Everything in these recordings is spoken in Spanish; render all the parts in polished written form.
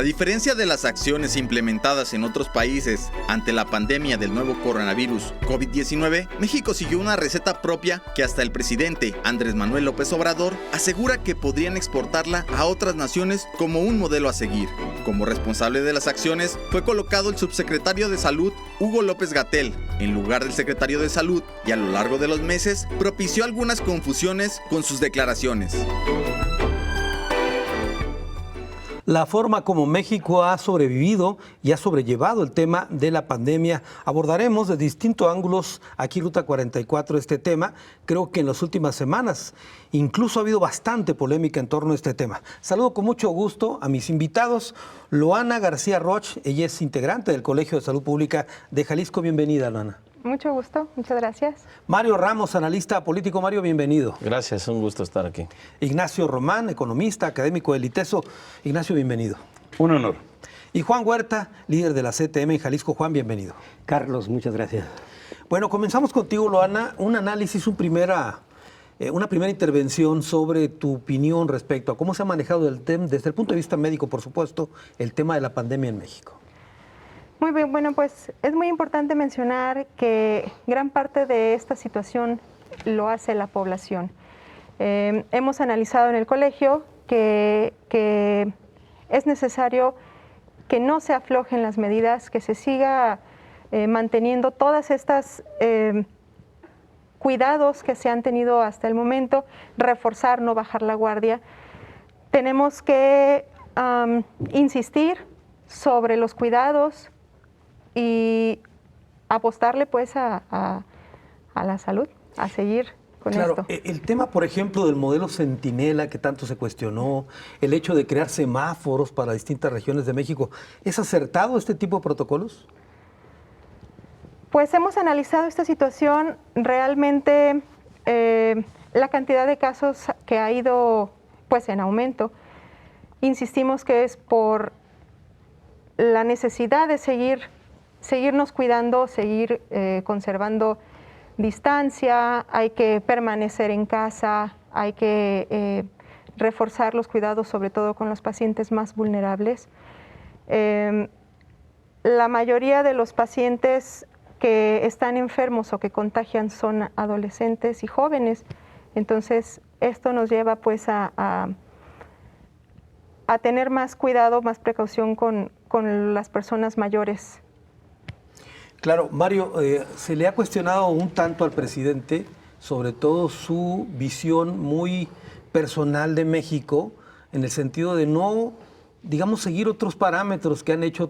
diferencia de las acciones implementadas en otros países ante la pandemia del nuevo coronavirus COVID-19, México siguió una receta propia que hasta el presidente Andrés Manuel López Obrador asegura que podrían exportarla a otras naciones como un modelo a seguir. Como responsable de las acciones fue colocado el subsecretario de Salud, Hugo López-Gatell, en lugar del secretario de Salud, y a lo largo de los meses propició algunas confusiones con sus declaraciones. La forma como México ha sobrevivido y ha sobrellevado el tema de la pandemia. Abordaremos de distintos ángulos aquí Ruta 44 este tema. Creo que en las últimas semanas incluso ha habido bastante polémica en torno a este tema. Saludo con mucho gusto a mis invitados. Loana García Roch, ella es integrante del Colegio de Salud Pública de Jalisco. Bienvenida, Loana. Mucho gusto, muchas gracias. Mario Ramos, analista político. Mario, bienvenido. Gracias, un gusto estar aquí. Ignacio Román, economista, académico del ITESO. Ignacio, bienvenido. Un honor. Y Juan Huerta, líder de la CTM en Jalisco. Juan, bienvenido. Carlos, muchas gracias. Bueno, comenzamos contigo, Loana. Un análisis, una primera intervención sobre tu opinión respecto a cómo se ha manejado desde el punto de vista médico, por supuesto, el tema de la pandemia en México. Muy bien, bueno, pues es muy importante mencionar que gran parte de esta situación lo hace la población. Hemos analizado en el colegio que es necesario que no se aflojen las medidas, que se siga manteniendo todas estas cuidados que se han tenido hasta el momento, reforzar, no bajar la guardia. Tenemos que insistir sobre los cuidados y apostarle pues a la salud, a seguir con esto. Claro, el tema, por ejemplo, del modelo Centinela que tanto se cuestionó, el hecho de crear semáforos para distintas regiones de México, ¿es acertado este tipo de protocolos? Pues hemos analizado esta situación, realmente la cantidad de casos que ha ido pues en aumento. Insistimos que es por la necesidad de seguirnos cuidando, seguir conservando distancia, hay que permanecer en casa, hay que reforzar los cuidados, sobre todo con los pacientes más vulnerables. La mayoría de los pacientes que están enfermos o que contagian son adolescentes y jóvenes, entonces esto nos lleva pues a tener más cuidado, más precaución con las personas mayores. Claro, Mario, se le ha cuestionado un tanto al presidente, sobre todo su visión muy personal de México, en el sentido de no, digamos, seguir otros parámetros que han hecho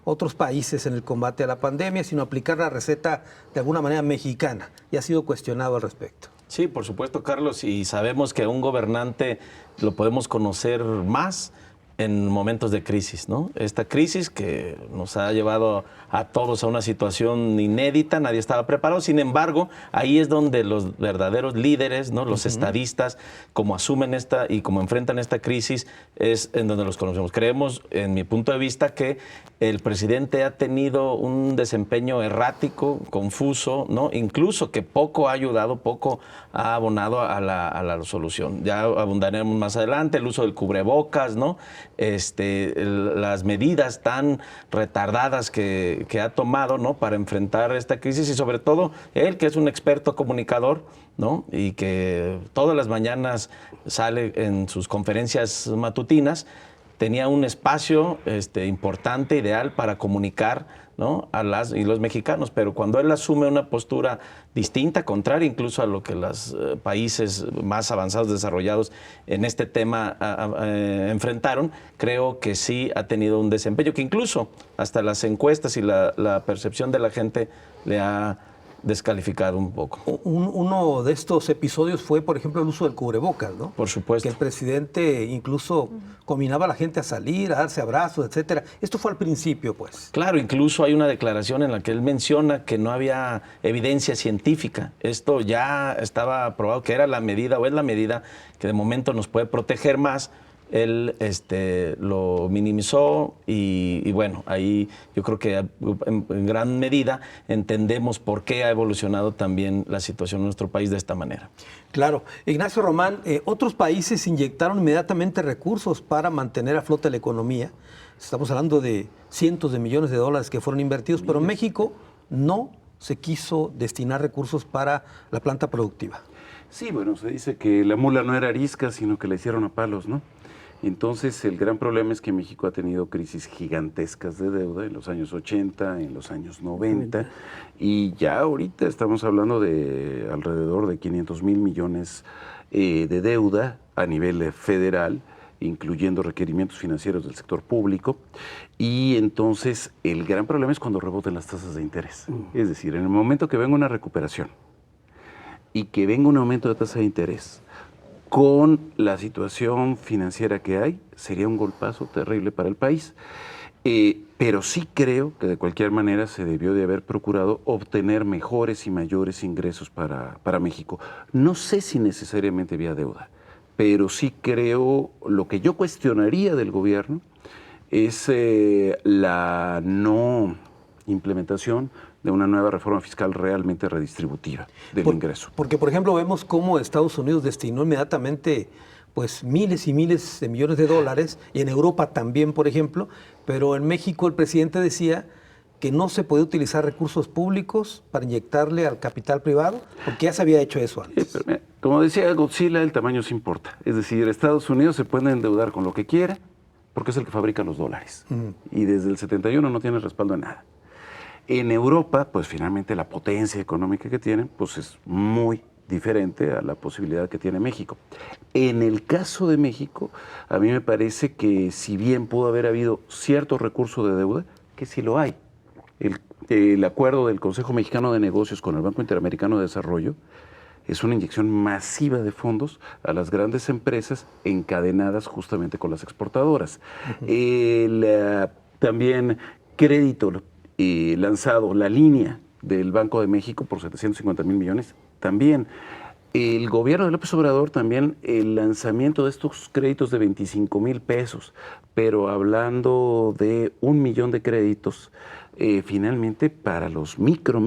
otros países en el combate a la pandemia, sino aplicar la receta de alguna manera mexicana, y ha sido cuestionado al respecto. Sí, por supuesto, Carlos, y sabemos que a un gobernante lo podemos conocer más en momentos de crisis, ¿no? Esta crisis que nos ha llevado a todos a una situación inédita, nadie estaba preparado. Sin embargo, ahí es donde los verdaderos líderes, ¿no? Los estadistas, como asumen esta y como enfrentan esta crisis, es en donde los conocemos. Creemos, en mi punto de vista, que el presidente ha tenido un desempeño errático, confuso, ¿no? Incluso que poco ha ayudado, poco ha abonado a la solución. Ya abundaremos más adelante, el uso del cubrebocas, ¿no? Las medidas tan retardadas que ha tomado, ¿no? Para enfrentar esta crisis, y sobre todo él, que es un experto comunicador, ¿no? Y que todas las mañanas sale en sus conferencias matutinas, tenía un espacio importante, ideal para comunicar, ¿no? A las y los mexicanos, pero cuando él asume una postura distinta, contraria incluso a lo que los países más avanzados, desarrollados en este tema enfrentaron, creo que sí ha tenido un desempeño que incluso hasta las encuestas y la percepción de la gente le ha descalificado un poco. Uno de estos episodios fue, por ejemplo, el uso del cubrebocas, ¿no? Por supuesto. Que el presidente incluso combinaba a la gente a salir, a darse abrazos, etcétera. Esto fue al principio, pues. Claro, incluso hay una declaración en la que él menciona que no había evidencia científica. Esto ya estaba probado que era la medida o es la medida que de momento nos puede proteger más, él lo minimizó y bueno, ahí yo creo que en gran medida entendemos por qué ha evolucionado también la situación en nuestro país de esta manera. Claro. Ignacio Román, otros países inyectaron inmediatamente recursos para mantener a flote la economía. Estamos hablando de cientos de millones de dólares que fueron invertidos, pero México no se quiso destinar recursos para la planta productiva. Sí, bueno, se dice que la mula no era arisca, sino que la hicieron a palos, ¿no? Entonces, el gran problema es que México ha tenido crisis gigantescas de deuda en los años 80, en los años 90, y ya ahorita estamos hablando de alrededor de 500,000 millones de deuda a nivel federal, incluyendo requerimientos financieros del sector público, y entonces el gran problema es cuando reboten las tasas de interés. Es decir, en el momento que venga una recuperación y que venga un aumento de tasa de interés, con la situación financiera que hay, sería un golpazo terrible para el país. Pero sí creo que de cualquier manera se debió de haber procurado obtener mejores y mayores ingresos para México. No sé si necesariamente vía deuda, pero sí creo, lo que yo cuestionaría del gobierno es la no implementación de una nueva reforma fiscal realmente redistributiva del ingreso. Porque, por ejemplo, vemos cómo Estados Unidos destinó inmediatamente pues miles y miles de millones de dólares, y en Europa también, por ejemplo, pero en México el presidente decía que no se podía utilizar recursos públicos para inyectarle al capital privado, porque ya se había hecho eso antes. Pero mira, como decía Godzilla, el tamaño sí importa. Es decir, Estados Unidos se puede endeudar con lo que quiera, porque es el que fabrica los dólares. Y desde el 71 no tiene respaldo en nada. En Europa, pues finalmente la potencia económica que tienen, pues es muy diferente a la posibilidad que tiene México. En el caso de México, a mí me parece que si bien pudo haber habido cierto recurso de deuda, que sí lo hay. El acuerdo del Consejo Mexicano de Negocios con el Banco Interamericano de Desarrollo es una inyección masiva de fondos a las grandes empresas encadenadas justamente con las exportadoras. También crédito lanzado, la línea del Banco de México por 750,000 millones, también. El gobierno de López Obrador también, el lanzamiento de estos créditos de 25,000 pesos, pero hablando de 1,000,000 de créditos, finalmente para los micro,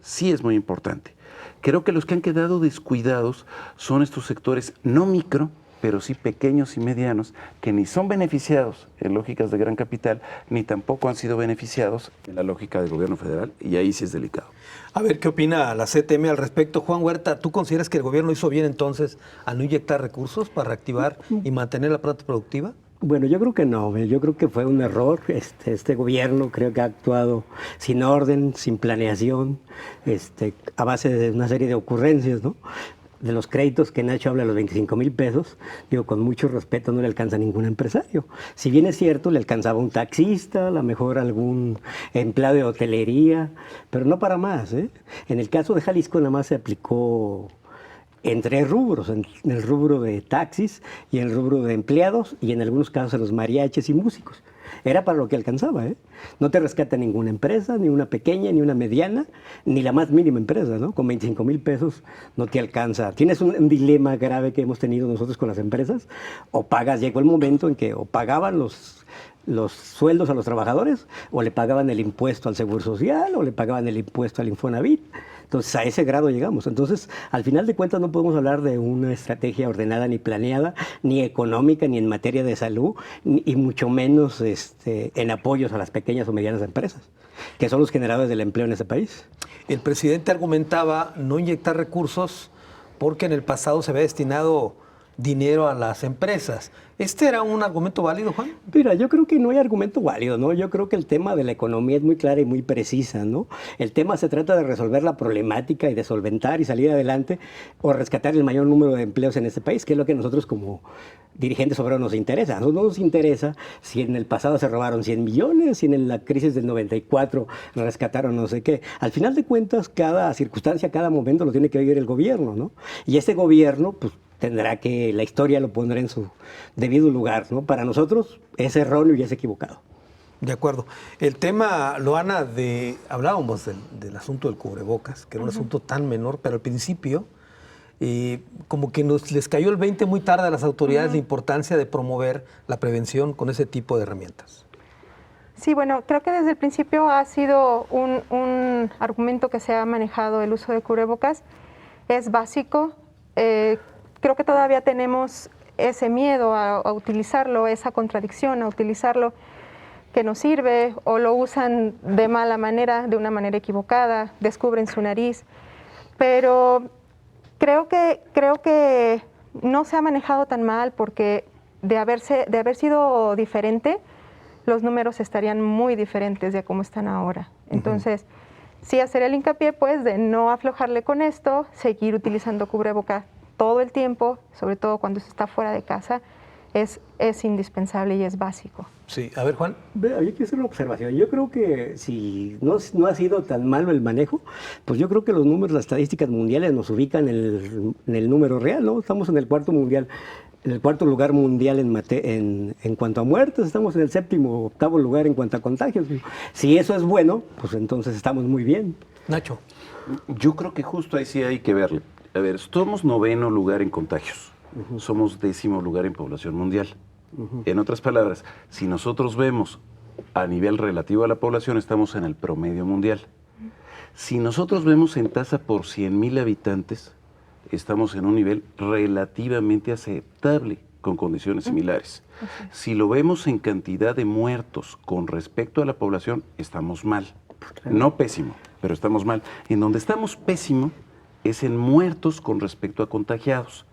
sí es muy importante. Creo que los que han quedado descuidados son estos sectores no micro, pero sí pequeños y medianos, que ni son beneficiados en lógicas de gran capital, ni tampoco han sido beneficiados en la lógica del gobierno federal, y ahí sí es delicado. A ver, ¿qué opina la CTM al respecto? Juan Huerta, ¿tú consideras que el gobierno hizo bien entonces al no inyectar recursos para reactivar y mantener la planta productiva? Bueno, yo creo que no, yo creo que fue un error. Este gobierno creo que ha actuado sin orden, sin planeación, a base de una serie de ocurrencias, ¿no? De los créditos que Nacho habla de los 25,000 pesos, digo, con mucho respeto, no le alcanza a ningún empresario. Si bien es cierto, le alcanzaba un taxista, a lo mejor algún empleado de hotelería, pero no para más, ¿eh? En el caso de Jalisco nada más se aplicó en 3 rubros, en el rubro de taxis y en el rubro de empleados y en algunos casos en los mariachis y músicos. Era para lo que alcanzaba, ¿eh? No te rescata ninguna empresa, ni una pequeña, ni una mediana, ni la más mínima empresa, ¿no? Con 25,000 pesos no te alcanza. Tienes un dilema grave que hemos tenido nosotros con las empresas. O pagas, llegó el momento en que o pagaban los sueldos a los trabajadores, o le pagaban el impuesto al Seguro Social, o le pagaban el impuesto al Infonavit. Entonces, a ese grado llegamos. Entonces, al final de cuentas, no podemos hablar de una estrategia ordenada ni planeada, ni económica, ni en materia de salud, y mucho menos en apoyos a las pequeñas o medianas empresas, que son los generadores del empleo en ese país. El presidente argumentaba no inyectar recursos porque en el pasado se había destinado dinero a las empresas. ¿Este era un argumento válido, Juan? Mira, yo creo que no hay argumento válido, ¿no? Yo creo que el tema de la economía es muy clara y muy precisa, ¿no? El tema se trata de resolver la problemática y de solventar y salir adelante o rescatar el mayor número de empleos en este país, que es lo que a nosotros como dirigentes obreros nos interesa. A nosotros no nos interesa si en el pasado se robaron 100 millones, si en la crisis del 94 rescataron no sé qué. Al final de cuentas, cada circunstancia, cada momento lo tiene que vivir el gobierno, ¿no? Y este gobierno, pues, tendrá que, la historia lo pondrá en su debido lugar, ¿no? Para nosotros es erróneo y es equivocado. De acuerdo. El tema, Loana, hablábamos del asunto del cubrebocas, que era un asunto tan menor, pero al principio y como que les cayó el 20 muy tarde a las autoridades la importancia de promover la prevención con ese tipo de herramientas. Sí, bueno, creo que desde el principio ha sido un argumento que se ha manejado el uso de cubrebocas. Es básico. Creo que todavía tenemos ese miedo a utilizarlo, esa contradicción a utilizarlo, que no sirve, o lo usan de mala manera, de una manera equivocada, descubren su nariz. Pero creo que no se ha manejado tan mal, porque de haber sido diferente, los números estarían muy diferentes de cómo están ahora. Entonces, sí hacer el hincapié, pues, de no aflojarle con esto, seguir utilizando cubreboca todo el tiempo, sobre todo cuando se está fuera de casa, es indispensable y es básico. Sí, a ver, Juan. Había que hacer una observación. Yo creo que si no ha sido tan malo el manejo, pues yo creo que los números, las estadísticas mundiales nos ubican en el número real, ¿no? Estamos en el cuarto lugar mundial en cuanto a muertes, estamos en el 7º, 8º lugar en cuanto a contagios. Si eso es bueno, pues entonces estamos muy bien. Nacho. Yo creo que justo ahí sí hay que verle. A ver, somos 9º lugar en contagios. Somos 10º lugar en población mundial. En otras palabras, si nosotros vemos a nivel relativo a la población, estamos en el promedio mundial. Si nosotros vemos en tasa por 100,000 habitantes, estamos en un nivel relativamente aceptable con condiciones similares. Si lo vemos en cantidad de muertos con respecto a la población, estamos mal. No pésimo, pero estamos mal. En donde estamos pésimo es en muertos con respecto a contagiados.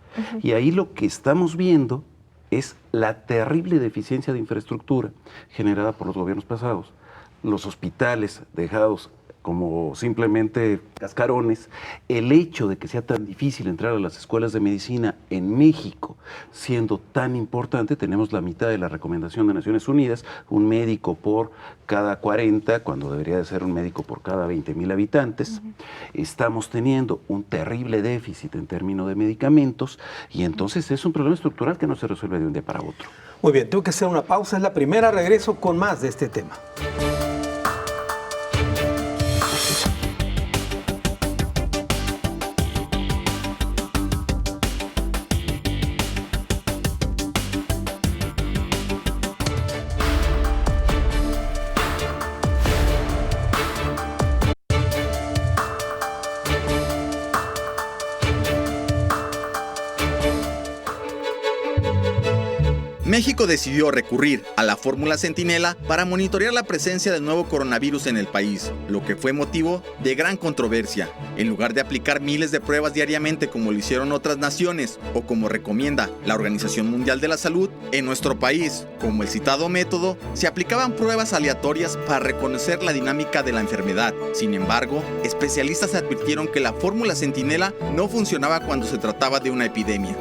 Y ahí lo que estamos viendo es la terrible deficiencia de infraestructura generada por los gobiernos pasados. Los hospitales dejados como simplemente cascarones, el hecho de que sea tan difícil entrar a las escuelas de medicina en México, siendo tan importante, tenemos la mitad de la recomendación de Naciones Unidas, un médico por cada 40, cuando debería de ser un médico por cada 20,000 habitantes. Estamos teniendo un terrible déficit en términos de medicamentos, y entonces es un problema estructural que no se resuelve de un día para otro. Muy bien, tengo que hacer una pausa, es la primera, regreso con más de este tema. México decidió recurrir a la fórmula Centinela para monitorear la presencia del nuevo coronavirus en el país, lo que fue motivo de gran controversia. En lugar de aplicar miles de pruebas diariamente como lo hicieron otras naciones o como recomienda la Organización Mundial de la Salud, en nuestro país, como el citado método, se aplicaban pruebas aleatorias para reconocer la dinámica de la enfermedad. Sin embargo, especialistas advirtieron que la fórmula Centinela no funcionaba cuando se trataba de una epidemia.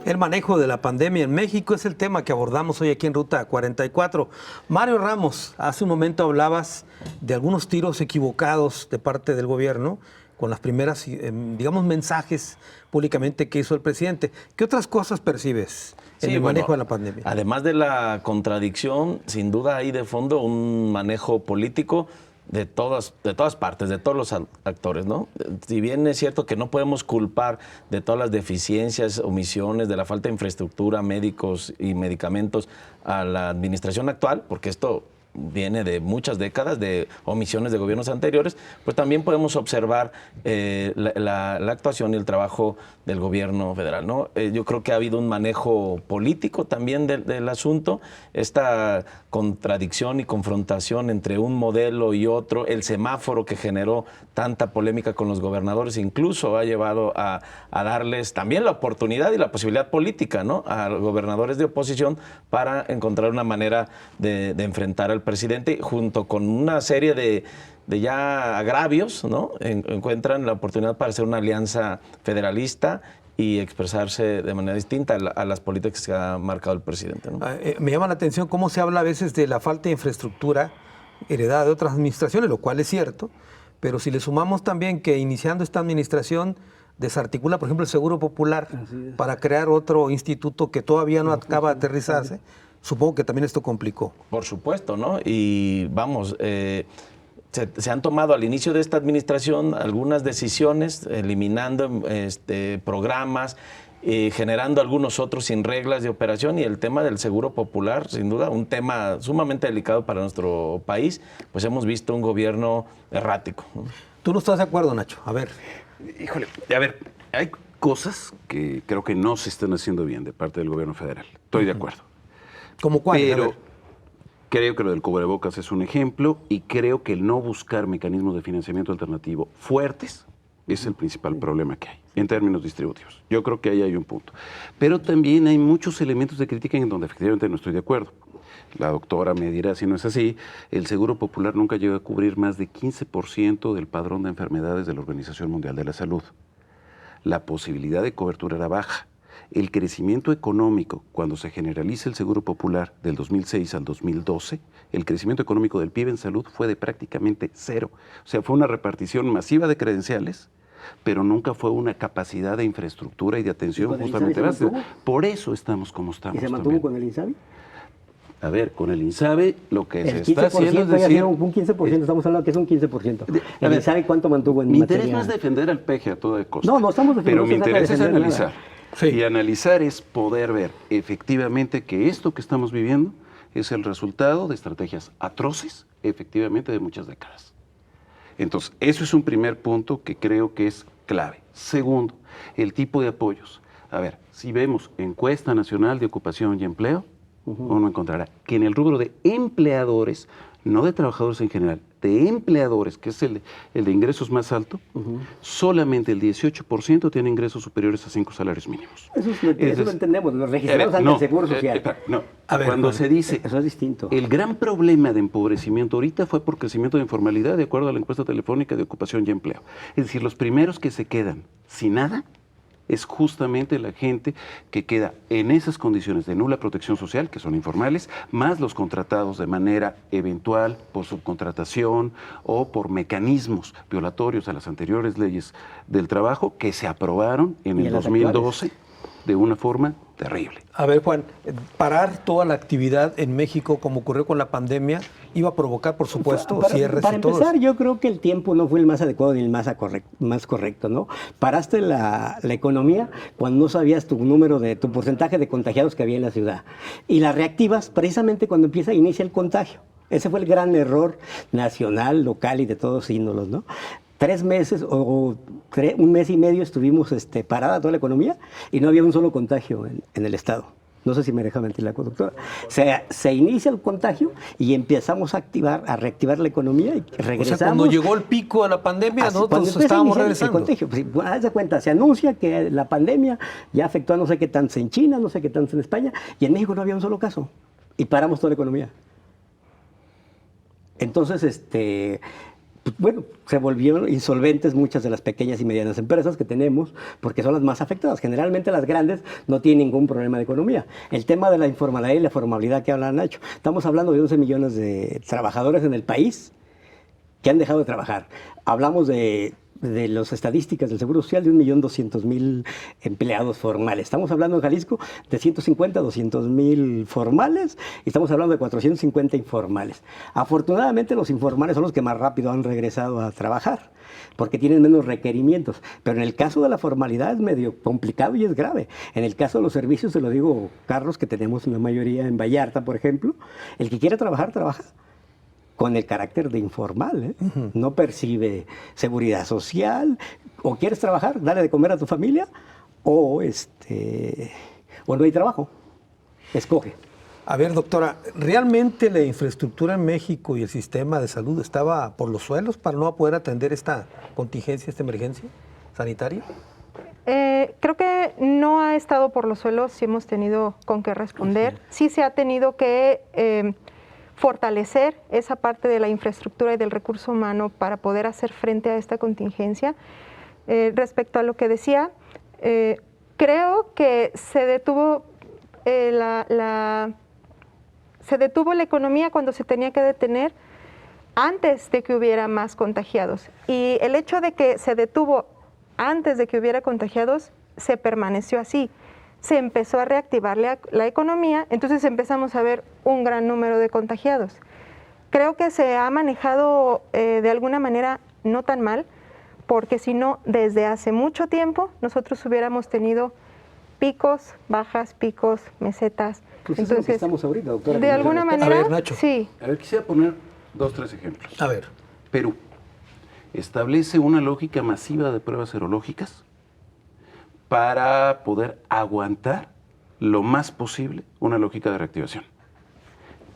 El manejo de la pandemia en México es el tema que abordamos hoy aquí en Ruta 44. Mario Ramos, hace un momento hablabas de algunos tiros equivocados de parte del gobierno con las primeras, digamos, mensajes públicamente que hizo el presidente. ¿Qué otras cosas percibes en el manejo de la pandemia? Además de la contradicción, sin duda hay de fondo un manejo político de todas partes, de todos los actores, ¿no? Si bien es cierto que no podemos culpar de todas las deficiencias, omisiones, de la falta de infraestructura, médicos y medicamentos a la administración actual, porque esto viene de muchas décadas de omisiones de gobiernos anteriores, pues también podemos observar la actuación y el trabajo del gobierno federal, ¿no? Yo creo que ha habido un manejo político también del asunto, esta contradicción y confrontación entre un modelo y otro, el semáforo que generó tanta polémica con los gobernadores, incluso ha llevado a darles también la oportunidad y la posibilidad política, ¿no?, a gobernadores de oposición para encontrar una manera de enfrentar al presidente, junto con una serie de ya agravios, ¿no? Encuentran la oportunidad para hacer una alianza federalista y expresarse de manera distinta a las políticas que ha marcado el presidente, ¿no? Me llama la atención cómo se habla a veces de la falta de infraestructura heredada de otras administraciones, lo cual es cierto, pero si le sumamos también que iniciando esta administración desarticula, por ejemplo, el Seguro Popular para crear otro instituto que todavía no acaba de aterrizarse, supongo que también esto complicó. Por supuesto, ¿no? Y vamos, se han tomado al inicio de esta administración algunas decisiones, eliminando programas, generando algunos otros sin reglas de operación, y el tema del seguro popular, sin duda, un tema sumamente delicado para nuestro país, pues hemos visto un gobierno errático, ¿no? ¿Tú no estás de acuerdo, Nacho? A ver. Híjole, a ver, hay cosas que creo que no se están haciendo bien de parte del gobierno federal. Estoy de acuerdo. ¿Cómo cuál? Pero creo que lo del cubrebocas es un ejemplo, y creo que el no buscar mecanismos de financiamiento alternativo fuertes es el principal problema que hay en términos distributivos. Yo creo que ahí hay un punto. Pero también hay muchos elementos de crítica en donde efectivamente no estoy de acuerdo. La doctora me dirá si no es así. El Seguro Popular nunca llegó a cubrir más de 15% del padrón de enfermedades de la Organización Mundial de la Salud. La posibilidad de cobertura era baja. El crecimiento económico, cuando se generaliza el Seguro Popular del 2006 al 2012, el crecimiento económico del PIB en salud fue de prácticamente cero. O sea, fue una repartición masiva de credenciales, pero nunca fue una capacidad de infraestructura y de atención justamente básica. Por eso estamos como estamos. ¿Y se mantuvo también con el INSABI? A ver, con el INSABI lo que se El está haciendo es 15%, decir... un 15%, estamos hablando que es un 15%. A ¿El ver, INSABI cuánto mantuvo en Mi materia? interés no es defender al PG a toda costa. No estamos defendiendo. Pero mi no se trata de interés es defender analizar. nada. Sí. Y analizar es poder ver efectivamente que esto que estamos viviendo es el resultado de estrategias atroces, efectivamente, de muchas décadas. Entonces, eso es un primer punto que creo que es clave. Segundo, el tipo de apoyos. A ver, si vemos Encuesta Nacional de Ocupación y Empleo, uno encontrará que en el rubro de empleadores, no de trabajadores en general, de empleadores, que es el de ingresos más alto, solamente el 18% tiene ingresos superiores a 5 salarios mínimos. Eso lo entendemos, los registrados ante el Seguro Social. A ver, cuando Juan, se dice, eso es distinto. el gran problema de empobrecimiento ahorita fue por crecimiento de informalidad, de acuerdo a la encuesta telefónica de ocupación y empleo. Es decir, los primeros que se quedan sin nada es justamente la gente que queda en esas condiciones de nula protección social, que son informales, más los contratados de manera eventual por subcontratación o por mecanismos violatorios a las anteriores leyes del trabajo que se aprobaron en ¿Y el en las 2012 de una forma terrible. A ver, Juan, parar toda la actividad en México, como ocurrió con la pandemia, iba a provocar, por supuesto, cierres para y todo empezar, eso. yo creo que el tiempo no fue el más adecuado ni el más correcto, ¿no? Paraste la economía cuando no sabías tu porcentaje de contagiados que había en la ciudad. Y la reactivas precisamente cuando inicia el contagio. Ese fue el gran error nacional, local y de todos índolos, ¿no? 3 meses o un mes y medio estuvimos parada toda la economía y no había un solo contagio en el estado. No sé si me deja mentir la conductora. Se inicia el contagio y empezamos a reactivar la economía y regresamos. O sea, cuando llegó el pico de la pandemia, nosotros estábamos regresando. El contagio, pues, haz de cuenta, se anuncia que la pandemia ya afectó a no sé qué tantos en China, no sé qué tantos en España, y en México no había un solo caso. Y paramos toda la economía. Entonces, pues, bueno, se volvieron insolventes muchas de las pequeñas y medianas empresas que tenemos, porque son las más afectadas. Generalmente las grandes no tienen ningún problema de economía. El tema de la informalidad y la formalidad que hablan Nacho, estamos hablando de 11 millones de trabajadores en el país que han dejado de trabajar. Hablamos de las estadísticas del Seguro Social de 1.200.000 empleados formales. Estamos hablando en Jalisco de 150, 200.000 formales y estamos hablando de 450 informales. Afortunadamente los informales son los que más rápido han regresado a trabajar porque tienen menos requerimientos. Pero en el caso de la formalidad es medio complicado y es grave. En el caso de los servicios, te lo digo, Carlos, que tenemos una mayoría en Vallarta, por ejemplo, el que quiere trabajar, trabaja con el carácter de informal, no percibe seguridad social, o quieres trabajar, dale de comer a tu familia, o no hay trabajo, escoge. A ver, doctora, ¿realmente la infraestructura en México y el sistema de salud estaba por los suelos para no poder atender esta contingencia, esta emergencia sanitaria? Creo que no ha estado por los suelos, sí hemos tenido con qué responder, sí se ha tenido que fortalecer esa parte de la infraestructura y del recurso humano para poder hacer frente a esta contingencia. Respecto a lo que decía, creo que se detuvo la economía cuando se tenía que detener antes de que hubiera más contagiados. Y el hecho de que se detuvo antes de que hubiera contagiados, se permaneció así. Se empezó a reactivar la economía, entonces empezamos a ver un gran número de contagiados. creo que se ha manejado de alguna manera no tan mal, porque si no, desde hace mucho tiempo nosotros hubiéramos tenido picos, bajas, picos, mesetas. Pues eso es lo que estamos ahorita, doctora. De alguna manera, A ver, Nacho. sí. A ver, quisiera poner 2, 3 ejemplos. A ver. Perú establece una lógica masiva de pruebas serológicas para poder aguantar lo más posible una lógica de reactivación.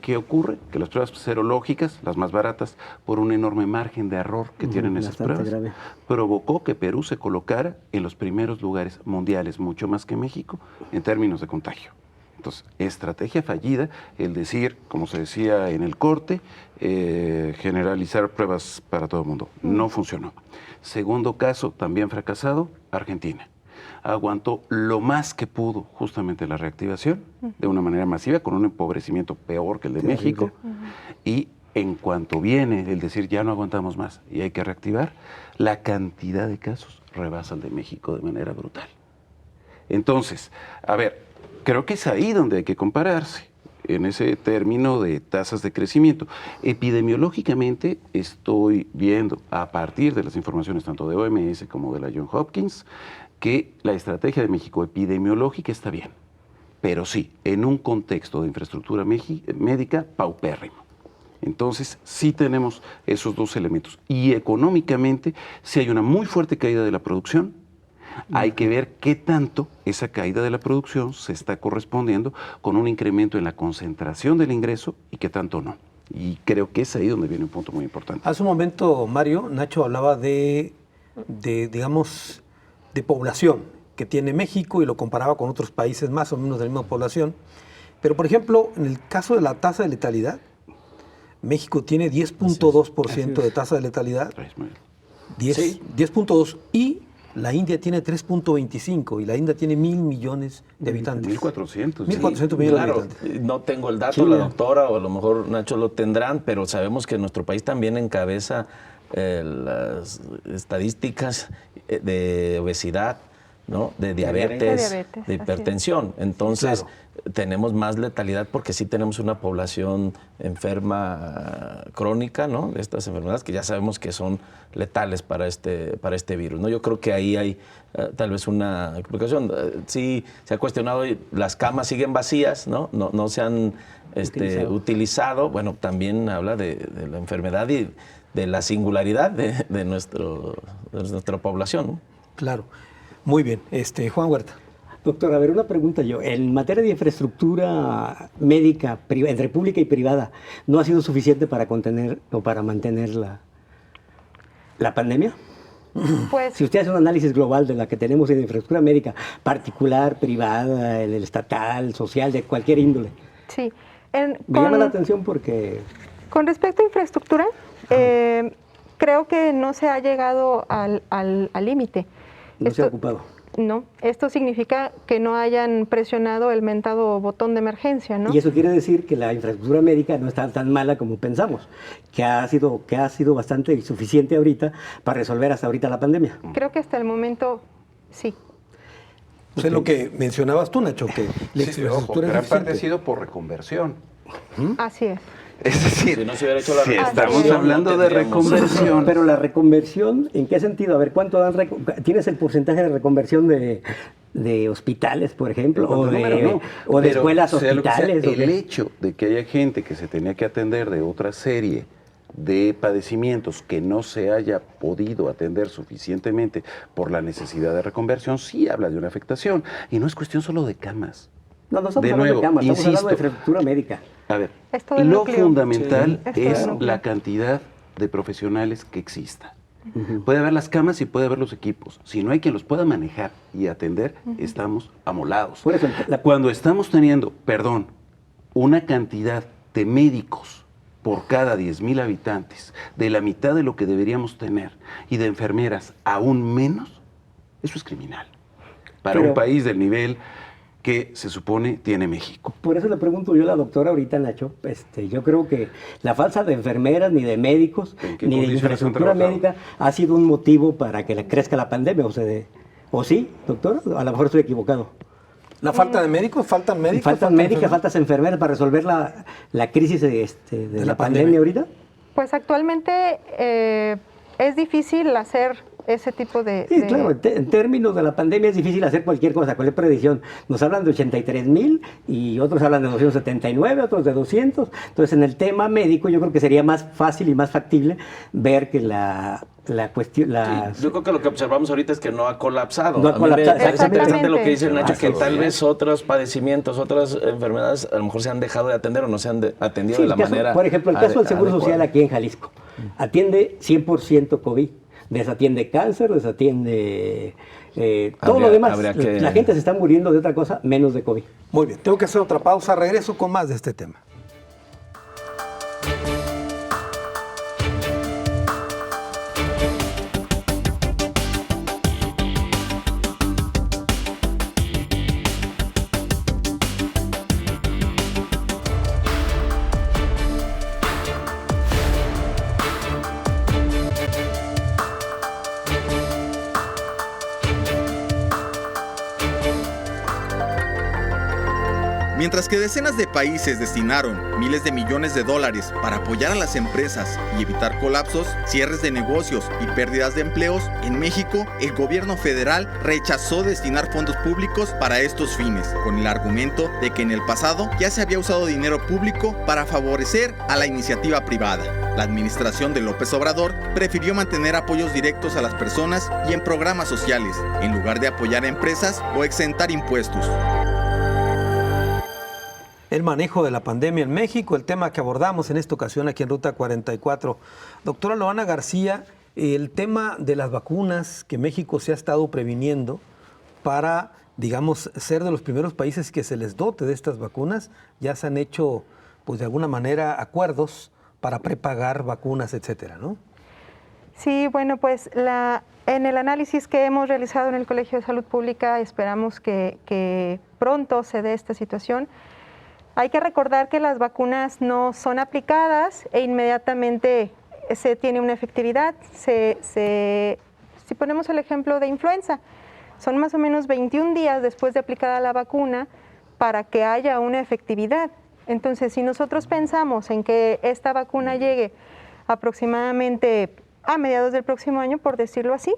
¿Qué ocurre? Que las pruebas serológicas, las más baratas, por un enorme margen de error que tienen esas pruebas, grave. provocó que Perú se colocara en los primeros lugares mundiales, mucho más que México, en términos de contagio. Entonces, estrategia fallida, el decir, como se decía en el corte, generalizar pruebas para todo el mundo. No funcionó. Segundo caso, también fracasado, Argentina. Aguantó lo más que pudo justamente la reactivación de una manera masiva, con un empobrecimiento peor que el de México. Y en cuanto viene el decir ya no aguantamos más y hay que reactivar, la cantidad de casos rebasa el de México de manera brutal. Entonces, a ver, creo que es ahí donde hay que compararse, en ese término de tasas de crecimiento. Epidemiológicamente estoy viendo, a partir de las informaciones tanto de OMS como de la Johns Hopkins, que la estrategia de México epidemiológica está bien, pero sí, en un contexto de infraestructura médica paupérrimo. Entonces, sí tenemos esos dos elementos. Y económicamente, sí hay una muy fuerte caída de la producción. Hay que ver qué tanto esa caída de la producción se está correspondiendo con un incremento en la concentración del ingreso y qué tanto no. Y creo que es ahí donde viene un punto muy importante. Hace un momento, Mario, Nacho hablaba digamos, de población que tiene México y lo comparaba con otros países más o menos de la misma población. Pero, por ejemplo, en el caso de la tasa de letalidad, México tiene 10.2% de tasa de letalidad. 10.2%. Y la India tiene 3.25%. Y la India tiene 1.000 millones de habitantes. 1.400. 1.400 millones de habitantes. No tengo el dato, la doctora o a lo mejor Nacho lo tendrán, pero sabemos que nuestro país también encabeza las estadísticas de obesidad, ¿no? de diabetes, de hipertensión. Entonces, tenemos más letalidad porque sí tenemos una población enferma crónica, ¿no? De estas enfermedades que ya sabemos que son letales para este virus, ¿no? Yo creo que ahí hay tal vez una explicación. Sí se ha cuestionado, las camas siguen vacías, ¿no? No se han utilizado. Bueno, también habla de la enfermedad y de la singularidad de nuestra población, ¿no? Claro. Muy bien. Juan Huerta. Doctor, a ver, una pregunta yo. En materia de infraestructura médica, entre pública y privada, ¿no ha sido suficiente para contener o para mantener la pandemia? Pues, si usted hace un análisis global de la que tenemos en infraestructura médica, particular, privada, el estatal, social, de cualquier índole. Sí. Me llama la atención porque... Con respecto a infraestructura, creo que no se ha llegado al límite. No se ha ocupado. No, esto significa que no hayan presionado el mentado botón de emergencia, ¿no? Y eso quiere decir que la infraestructura médica no está tan mala como pensamos, que ha sido bastante insuficiente ahorita para resolver hasta ahorita la pandemia. Creo que hasta el momento sí. Pues es lo que mencionabas tú, Nacho, que la infraestructura gran es parte ha deficiente. sido por reconversión. Así es. Es decir, Si no se hubiera hecho la si reconversión, estamos hablando no de tendríamos- reconversión, Pero la reconversión, ¿en qué sentido? A ver, ¿cuánto dan ¿tienes el porcentaje de reconversión de hospitales, por ejemplo? En cuanto a número, no. O de Pero, escuelas sea lo que sea, hospitales. el hecho de que haya gente que se tenía que atender de otra serie de padecimientos que no se haya podido atender suficientemente por la necesidad de reconversión, sí habla de una afectación. Y no es cuestión solo de camas. No estamos De hablando nuevo, de camas, estamos hablando de insisto. infraestructura médica. A ver, Es todo el lo núcleo. fundamental Sí. Es todo el es núcleo. la cantidad de profesionales que exista. Puede haber las camas y puede haber los equipos. Si no hay quien los pueda manejar y atender, estamos amolados. Por eso, Cuando estamos teniendo, una cantidad de médicos por cada 10,000 habitantes, de la mitad de lo que deberíamos tener, y de enfermeras aún menos, eso es criminal. Para Pero- un país del nivel que se supone tiene México. Por eso le pregunto yo a la doctora ahorita, Nacho, yo creo que la falta de enfermeras, ni de médicos, ¿En qué ni de condiciones han infraestructura trabajado? médica ha sido un motivo para que le crezca la pandemia. ¿O sí, doctora? A lo mejor estoy equivocado. ¿La falta de médicos? ¿Faltan médicos? ¿Faltan médicas, faltas enfermeras para resolver la crisis de la pandemia ahorita? Pues actualmente es difícil hacer ese tipo de... Sí, claro, en términos de la pandemia es difícil hacer cualquier cosa, cualquier predicción. Nos hablan de 83,000 y otros hablan de 279, otros de 200. Entonces, en el tema médico yo creo que sería más fácil y más factible ver que la cuestión... Sí, yo creo que lo que observamos ahorita es que no ha colapsado. No ha colapsado, Es interesante exactamente. lo que dice Nacho, que Exacto. tal vez otros padecimientos, otras enfermedades, a lo mejor se han dejado de atender o no se han atendido Sí, de la el caso, manera. por ejemplo, el caso del Seguro adecuada. Social aquí en Jalisco. Atiende 100% COVID. Desatiende cáncer, desatiende todo lo demás. La gente se está muriendo de otra cosa menos de COVID. Muy bien, tengo que hacer otra pausa. Regreso con más de este tema. Mientras que decenas de países destinaron miles de millones de dólares para apoyar a las empresas y evitar colapsos, cierres de negocios y pérdidas de empleos, en México el gobierno federal rechazó destinar fondos públicos para estos fines, con el argumento de que en el pasado ya se había usado dinero público para favorecer a la iniciativa privada. La administración de López Obrador prefirió mantener apoyos directos a las personas y en programas sociales, en lugar de apoyar a empresas o exentar impuestos. El manejo de la pandemia en México, el tema que abordamos en esta ocasión aquí en Ruta 44. Doctora Loana García, el tema de las vacunas que México se ha estado previniendo para, digamos, ser de los primeros países que se les dote de estas vacunas, ya se han hecho, pues de alguna manera, acuerdos para prepagar vacunas, etcétera, ¿no? Sí, bueno, pues en el análisis que hemos realizado en el Colegio de Salud Pública esperamos que pronto se dé esta situación. Hay que recordar que las vacunas no son aplicadas e inmediatamente se tiene una efectividad. Si ponemos el ejemplo de influenza, son más o menos 21 días después de aplicada la vacuna para que haya una efectividad. Entonces, si nosotros pensamos en que esta vacuna llegue aproximadamente a mediados del próximo año, por decirlo así,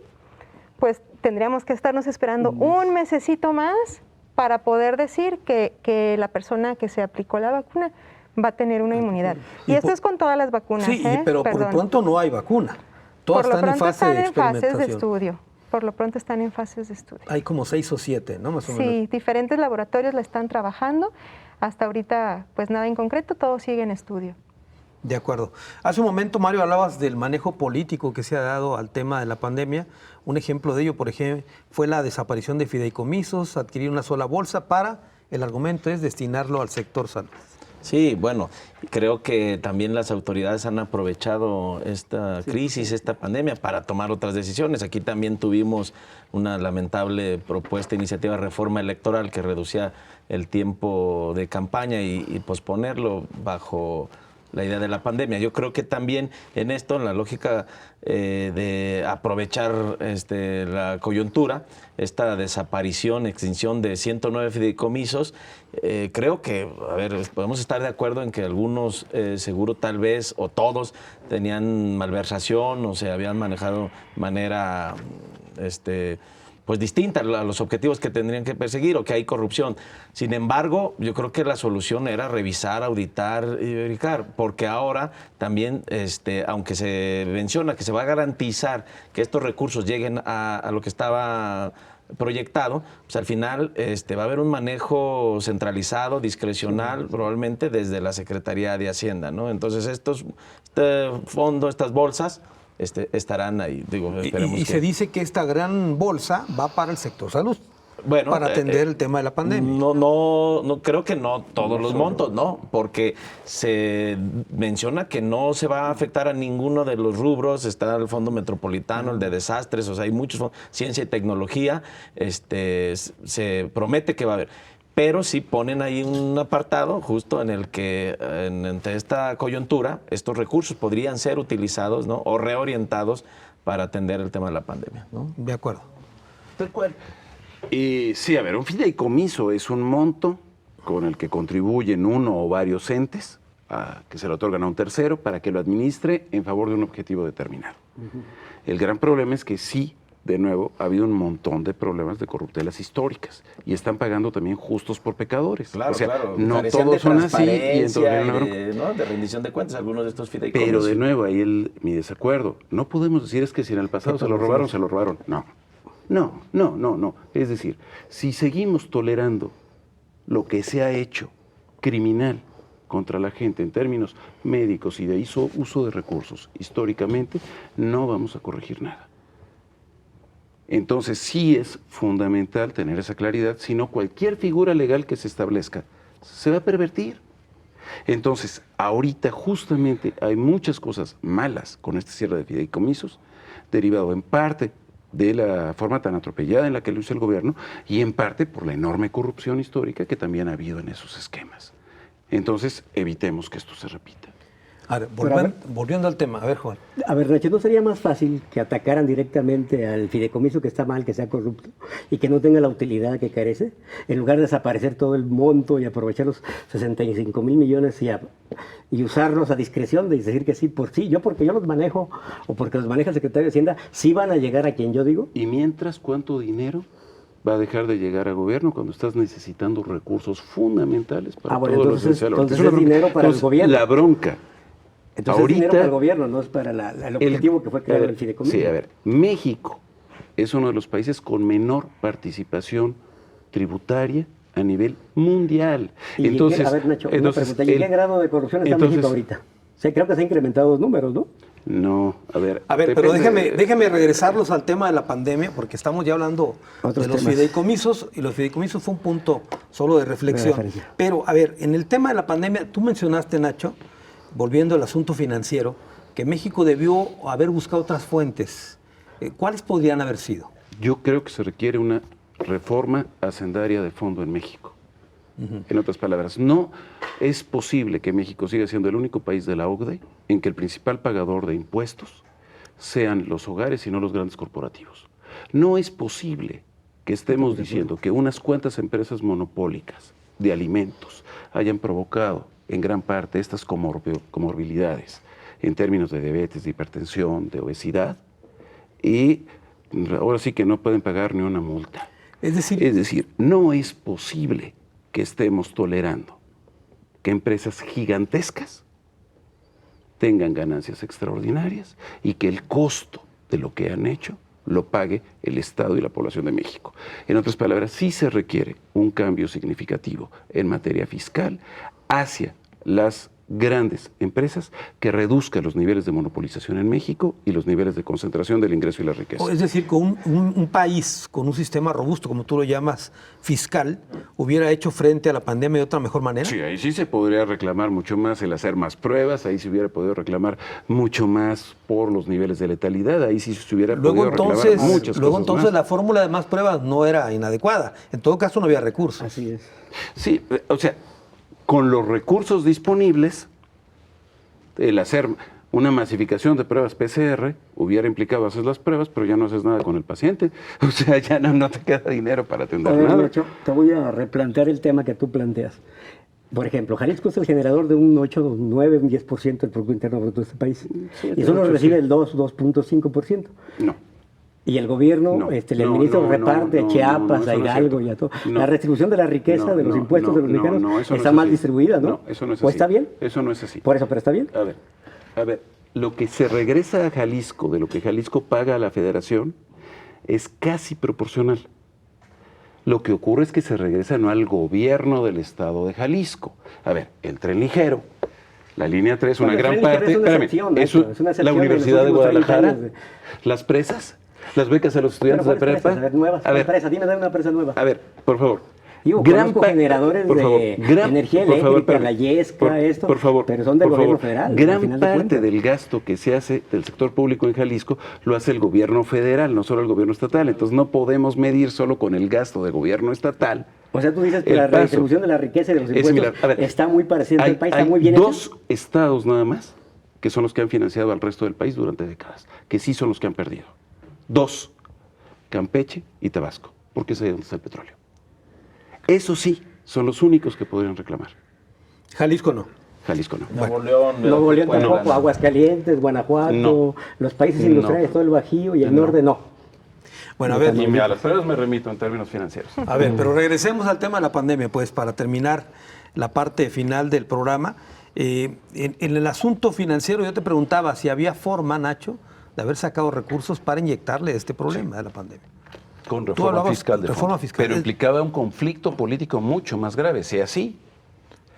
pues tendríamos que estarnos esperando un mesecito más para poder decir que la persona que se aplicó la vacuna va a tener una inmunidad. Y esto es con todas las vacunas. Sí, pero por lo pronto no hay vacuna. Todas por lo están en pronto fase de están en fases de experimentación. estudio. Por lo pronto están en fases de estudio. Hay como 6 o 7, ¿no? Más o Sí, menos. diferentes laboratorios la están trabajando. Hasta ahorita, pues nada en concreto, todo sigue en estudio. De acuerdo. Hace un momento, Mario, hablabas del manejo político que se ha dado al tema de la pandemia. Un ejemplo de ello, por ejemplo, fue la desaparición de fideicomisos, adquirir una sola bolsa para, el argumento es destinarlo al sector salud. Sí, bueno, creo que también las autoridades han aprovechado esta crisis, esta pandemia, para tomar otras decisiones. Aquí también tuvimos una lamentable propuesta, iniciativa de reforma electoral que reducía el tiempo de campaña y posponerlo bajo la idea de la pandemia. Yo creo que también en esto, en la lógica de aprovechar la coyuntura, esta desaparición, extinción de 109 fideicomisos, creo que, a ver, podemos estar de acuerdo en que algunos seguro tal vez, o todos, tenían malversación o se habían manejado de manera pues distinta a los objetivos que tendrían que perseguir, o que hay corrupción. Sin embargo, yo creo que la solución era revisar, auditar y verificar, porque ahora también, aunque se menciona que se va a garantizar que estos recursos lleguen a lo que estaba proyectado, pues al final va a haber un manejo centralizado, discrecional, probablemente desde la Secretaría de Hacienda, ¿no? Entonces este fondo, estas bolsas, estarán ahí. Digo, esperemos Y se dice que esta gran bolsa va para el sector salud, bueno, para atender el tema de la pandemia. No creo que no todos los montos, ¿no? Porque se menciona que no se va a afectar a ninguno de los rubros. Está el Fondo Metropolitano, el de desastres, o sea, hay muchos fondos, ciencia y tecnología, se promete que va a haber. Pero sí ponen ahí un apartado justo en el que, entre esta coyuntura, estos recursos podrían ser utilizados, ¿no? O reorientados para atender el tema de la pandemia, ¿no? De acuerdo. Sí, a ver, un fideicomiso es un monto con el que contribuyen uno o varios entes que se lo otorgan a un tercero para que lo administre en favor de un objetivo determinado. El gran problema es que sí, de nuevo, ha habido un montón de problemas de corruptelas históricas y están pagando también justos por pecadores. Claro, o sea, claro. no Carecían todos son así. Y transparencia entonces, ¿no? de rendición de cuentas, algunos de estos fideicomisos. pero de nuevo, ahí mi desacuerdo. No podemos decir es que si en el pasado se lo robaron. No. Es decir, si seguimos tolerando lo que se ha hecho criminal contra la gente en términos médicos y de uso de recursos históricamente, no vamos a corregir nada. Entonces sí es fundamental tener esa claridad, si no cualquier figura legal que se establezca se va a pervertir. Entonces, ahorita justamente hay muchas cosas malas con este cierre de fideicomisos, derivado en parte de la forma tan atropellada en la que lo hizo el gobierno y en parte por la enorme corrupción histórica que también ha habido en esos esquemas. Entonces, evitemos que esto se repita. A ver, volviendo al tema, a ver, Juan. A ver, Nacho, ¿no sería más fácil que atacaran directamente al fideicomiso que está mal, que sea corrupto y que no tenga la utilidad que carece, en lugar de desaparecer todo el monto y aprovechar los 65,000 millones y usarlos a discreción de decir que sí por sí, porque yo los manejo o porque los maneja el secretario de Hacienda, sí van a llegar a quien yo digo? Y mientras, ¿cuánto dinero va a dejar de llegar al gobierno cuando estás necesitando recursos fundamentales para todo lo esencial? Entonces es dinero para el gobierno. La bronca. Entonces ahorita, es dinero para el gobierno, no es para el objetivo que fue creado el fideicomiso. Sí, a ver, México es uno de los países con menor participación tributaria a nivel mundial. Entonces, a ver, Nacho, una pregunta. ¿Y qué grado de corrupción está México ahorita? O sea, creo que se han incrementado los números, ¿no? No, a ver, pero déjeme regresarlos al tema de la pandemia, porque estamos ya hablando de los fideicomisos, y los fideicomisos fue un punto solo de reflexión. Pero, a ver, en el tema de la pandemia, tú mencionaste, Nacho, volviendo al asunto financiero, que México debió haber buscado otras fuentes. ¿Cuáles podrían haber sido? Yo creo que se requiere una reforma hacendaria de fondo en México. En otras palabras, no es posible que México siga siendo el único país de la OCDE en que el principal pagador de impuestos sean los hogares y no los grandes corporativos. No es posible que estemos diciendo que unas cuantas empresas monopólicas de alimentos hayan provocado en gran parte estas comorbilidades en términos de diabetes, de hipertensión, de obesidad, y ahora sí que no pueden pagar ni una multa. Es decir, no es posible que estemos tolerando que empresas gigantescas tengan ganancias extraordinarias y que el costo de lo que han hecho lo pague el Estado y la población de México. En otras palabras, sí se requiere un cambio significativo en materia fiscal hacia las grandes empresas que reduzcan los niveles de monopolización en México y los niveles de concentración del ingreso y la riqueza. Es decir, con un país con un sistema robusto, como tú lo llamas, fiscal, hubiera hecho frente a la pandemia de otra mejor manera. Sí, ahí sí se podría reclamar mucho más el hacer más pruebas, ahí se hubiera podido reclamar mucho más por los niveles de letalidad, ahí sí se hubiera podido reclamar muchas cosas. Luego entonces la fórmula de más pruebas no era inadecuada, en todo caso no había recursos. Así es. Sí, o sea, con los recursos disponibles, el hacer una masificación de pruebas PCR hubiera implicado hacer las pruebas, pero ya no haces nada con el paciente. O sea, ya no te queda dinero para atender nada. Nacho, te voy a replantear el tema que tú planteas. Por ejemplo, Jalisco es el generador de un 8, un 9, un 10% del Producto Interno Bruto de este país. Sí, y solo recibe el 2.5%. No. Y el gobierno, el ministro reparte a Chiapas, a Hidalgo y a todo. La redistribución de la riqueza, de los impuestos de los mexicanos, está mal distribuida, ¿no? No, eso no es así. ¿O está bien? Eso no es así. Por eso, pero está bien. A ver, lo que se regresa a Jalisco, de lo que Jalisco paga a la Federación, es casi proporcional. Lo que ocurre es que se regresa no al gobierno del estado de Jalisco. A ver, el tren ligero, la línea 3, una gran parte. La Universidad de Guadalajara, las presas. Las becas a los estudiantes de prepa. Dime una presa nueva. A ver, por favor. Conozco generadores de energía eléctrica, la Yesca, pero son del gobierno federal. Gran parte del gasto que se hace del sector público en Jalisco lo hace el gobierno federal, no solo el gobierno estatal. Entonces no podemos medir solo con el gasto del gobierno estatal. O sea, tú dices que la redistribución de la riqueza y de los impuestos está muy parecida al país, está muy bien hecho. Hay 2 estados nada más que son los que han financiado al resto del país durante décadas, que sí son los que han perdido. 2, Campeche y Tabasco. porque es ahí donde está el petróleo. Eso sí, son los únicos que podrían reclamar. Jalisco no. Jalisco no. Nuevo León, Nuevo León Puebla, tampoco, Aguascalientes, Guanajuato, No. los países industriales, todo el Bajío y el No. norte no. Bueno, a ver, Y a las pruebas me remito en términos financieros. a ver, pero regresemos al tema de la pandemia, pues, para terminar la parte final del programa. En el asunto financiero, yo te preguntaba si había forma, Nacho, de haber sacado recursos para inyectarle este problema de la pandemia. Con Tú reforma hablabas fiscal de reforma fondo. fiscal. Pero implicaba un conflicto político mucho más grave. Si así,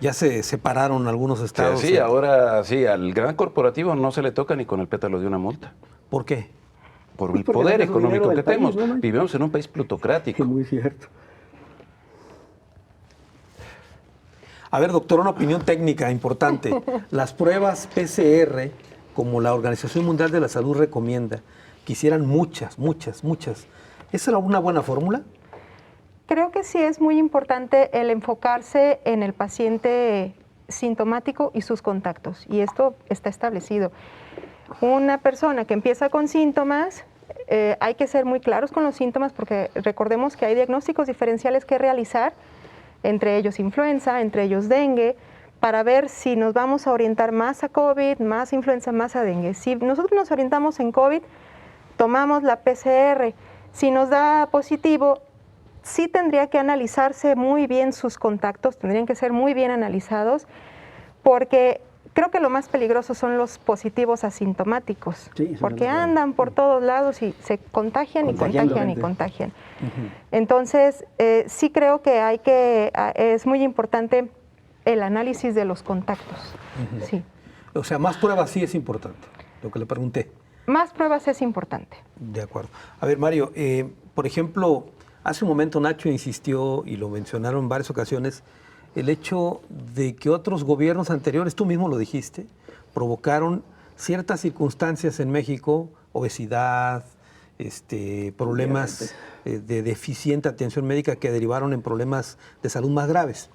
Ya se separaron algunos estados. sí, ahora sí, al gran corporativo no se le toca ni con el pétalo de una multa. ¿Por qué? Por Pues el porque poder no es dinero económico del que país, tenemos. ¿no? Vivimos en un país plutocrático. Sí, muy cierto. A ver, doctor, una opinión técnica importante. Las pruebas PCR, como la Organización Mundial de la Salud recomienda, que hicieran muchas. ¿Esa era una buena fórmula? Creo que sí es muy importante el enfocarse en el paciente sintomático y sus contactos, y esto está establecido. Una persona que empieza con síntomas, hay que ser muy claros con los síntomas porque recordemos que hay diagnósticos diferenciales que realizar, entre ellos influenza, entre ellos dengue, para ver si nos vamos a orientar más a COVID, más influenza, más a dengue. Si nosotros nos orientamos en COVID, tomamos la PCR. Si nos da positivo, sí tendría que analizarse muy bien sus contactos, tendrían que ser muy bien analizados, porque creo que lo más peligroso son los positivos asintomáticos, Sí, porque eso es andan por todos lados y se contagian y Contagiando contagian y gente. contagian. Entonces, sí creo que es muy importante el análisis de los contactos. Sí. O sea, más pruebas sí es importante, lo que le pregunté. Más pruebas es importante. De acuerdo. A ver, Mario, por ejemplo, hace un momento Nacho insistió, y lo mencionaron en varias ocasiones, el hecho de que otros gobiernos anteriores, tú mismo lo dijiste, provocaron ciertas circunstancias en México, obesidad, problemas de deficiente atención médica que derivaron en problemas de salud más graves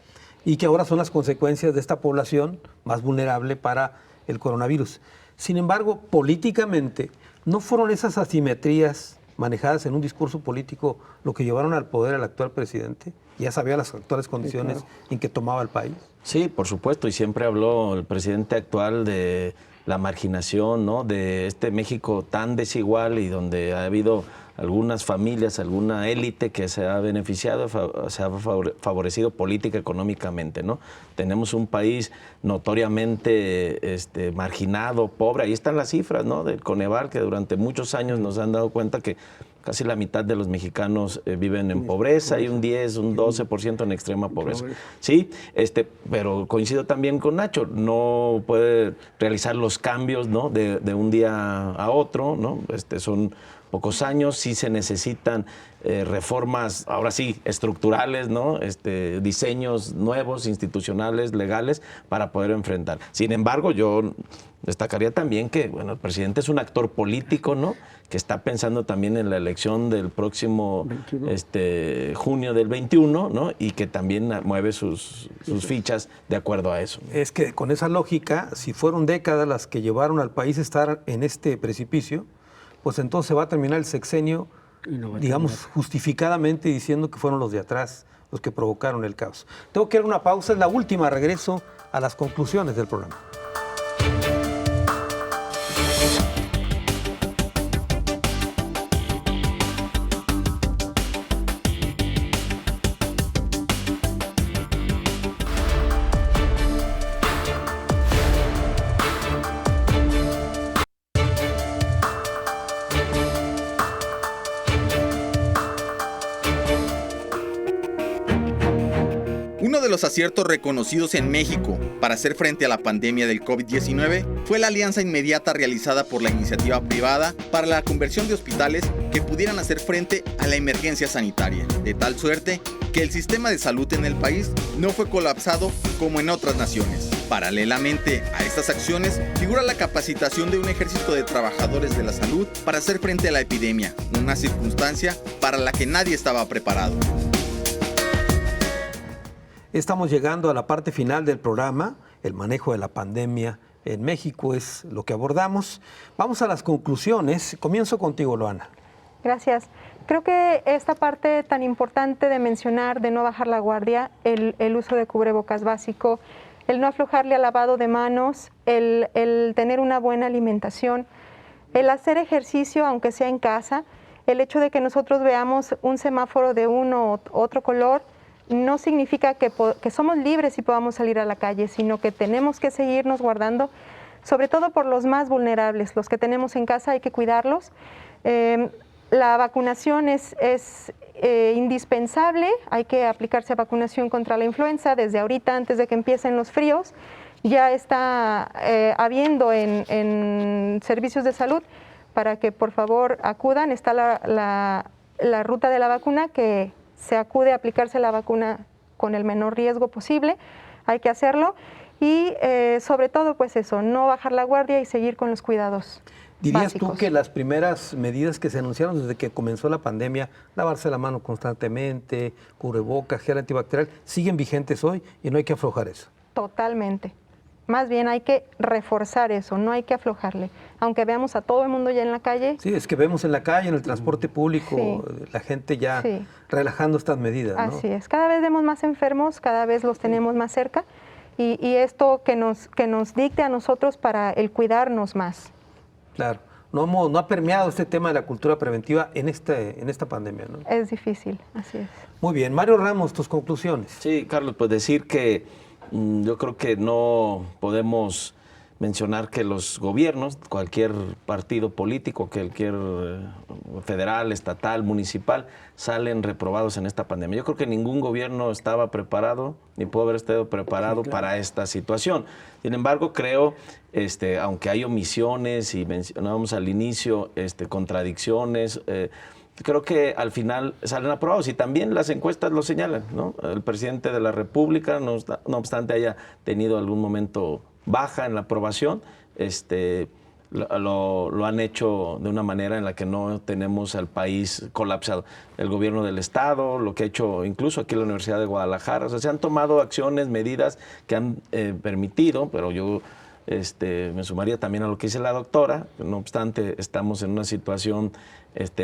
y que ahora son las consecuencias de esta población más vulnerable para el coronavirus. Sin embargo, políticamente, ¿no fueron esas asimetrías manejadas en un discurso político lo que llevaron al poder al actual presidente? Ya sabía las actuales condiciones en que tomaba el país. Sí, por supuesto, y siempre habló el presidente actual de la marginación, ¿no? De este México tan desigual y donde ha habido algunas familias, alguna élite que se ha beneficiado, se ha favorecido política, económicamente, ¿no? Tenemos un país notoriamente marginado, pobre. Ahí están las cifras, ¿no? Del Coneval, que durante muchos años nos han dado cuenta que casi la mitad de los mexicanos viven en pobreza y un 10, un 12% en extrema pobreza. Sí, pero coincido también con Nacho, no puede realizar los cambios, ¿no? de un día a otro, ¿no? Son pocos años, sí se necesitan reformas, ahora sí, estructurales, ¿no? Diseños nuevos, institucionales, legales, para poder enfrentar. Sin embargo, yo destacaría también que, bueno, el presidente es un actor político, ¿no? Que está pensando también en la elección del próximo junio del 21, ¿no? Y que también mueve sus fichas de acuerdo a eso. Es que con esa lógica, si fueron décadas las que llevaron al país a estar en este precipicio, pues entonces va a terminar el sexenio, digamos, justificadamente diciendo que fueron los de atrás los que provocaron el caos. Tengo que dar una pausa, es la última, regreso a las conclusiones del programa. Uno de los aciertos reconocidos en México para hacer frente a la pandemia del COVID-19 fue la alianza inmediata realizada por la iniciativa privada para la conversión de hospitales que pudieran hacer frente a la emergencia sanitaria, de tal suerte que el sistema de salud en el país no fue colapsado como en otras naciones. Paralelamente a estas acciones, figura la capacitación de un ejército de trabajadores de la salud para hacer frente a la epidemia, una circunstancia para la que nadie estaba preparado. Estamos llegando a la parte final del programa. El manejo de la pandemia en México es lo que abordamos. Vamos a las conclusiones. Comienzo contigo, Loana. Gracias. Creo que esta parte tan importante de mencionar, de no bajar la guardia, el uso de cubrebocas básico, el no aflojarle al lavado de manos, el tener una buena alimentación, el hacer ejercicio, aunque sea en casa, el hecho de que nosotros veamos un semáforo de uno u otro color, no significa que somos libres y podamos salir a la calle, sino que tenemos que seguirnos guardando, sobre todo por los más vulnerables, los que tenemos en casa hay que cuidarlos. La vacunación es indispensable, hay que aplicarse vacunación contra la influenza desde ahorita, antes de que empiecen los fríos. Ya está habiendo en servicios de salud para que por favor acudan. Está la ruta de la vacuna, que se acude a aplicarse la vacuna con el menor riesgo posible. Hay que hacerlo y sobre todo pues eso, no bajar la guardia y seguir con los cuidados ¿Dirías básicos. tú que las primeras medidas que se anunciaron desde que comenzó la pandemia, lavarse la mano constantemente, cubrebocas, gel antibacterial, siguen vigentes hoy y no hay que aflojar eso? Totalmente. Más bien hay que reforzar eso, no hay que aflojarle. Aunque veamos a todo el mundo ya en la calle. Sí, es que vemos en la calle, en el transporte público, la gente ya relajando estas medidas, ¿no? Así es. Cada vez vemos más enfermos, cada vez los tenemos más cerca y esto que nos dicte a nosotros para el cuidarnos más. Claro. No ha permeado este tema de la cultura preventiva en esta pandemia, ¿no? Es difícil, así es. Muy bien. Mario Ramos, tus conclusiones. Sí, Carlos, pues decir que yo creo que no podemos mencionar que los gobiernos, cualquier partido político, cualquier federal, estatal, municipal, salen reprobados en esta pandemia. Yo creo que ningún gobierno estaba preparado, ni pudo haber estado preparado para esta situación. Sin embargo, creo, aunque hay omisiones y mencionábamos al inicio contradicciones, creo que al final salen aprobados y también las encuestas lo señalan, ¿no? El presidente de la República, no obstante haya tenido algún momento baja en la aprobación, lo han hecho de una manera en la que no tenemos al país colapsado. El gobierno del Estado, lo que ha hecho incluso aquí la Universidad de Guadalajara, o sea, se han tomado acciones, medidas que han permitido, pero yo me sumaría también a lo que dice la doctora, no obstante estamos en una situación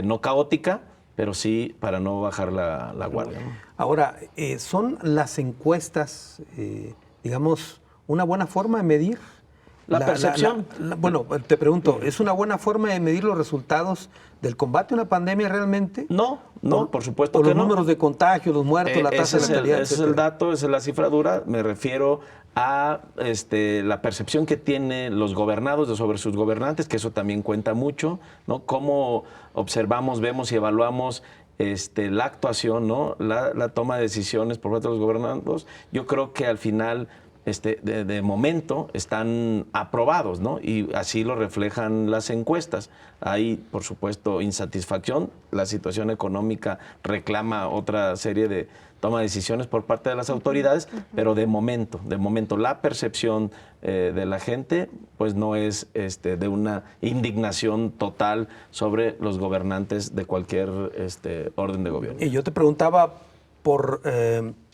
no caótica, pero sí para no bajar la guardia, ¿no? Ahora, ¿son las encuestas, digamos, una buena forma de medir? La percepción. Bueno, te pregunto, ¿es una buena forma de medir los resultados del combate a una pandemia realmente? No, por supuesto que que no. Los números de contagio, los muertos, la tasa de letalidad, ese es el dato, esa es la cifra dura. Me refiero a la percepción que tienen los gobernados sobre sus gobernantes, que eso también cuenta mucho, ¿no? Cómo observamos, vemos y evaluamos la actuación, ¿no? La toma de decisiones por parte de los gobernados. Yo creo que al final de momento están aprobados, ¿no? Y así lo reflejan las encuestas. Hay, por supuesto, insatisfacción. La situación económica reclama otra serie de toma de decisiones por parte de las autoridades, pero de momento, la percepción de la gente, pues no es de una indignación total sobre los gobernantes de cualquier orden de gobierno. Y yo te preguntaba por,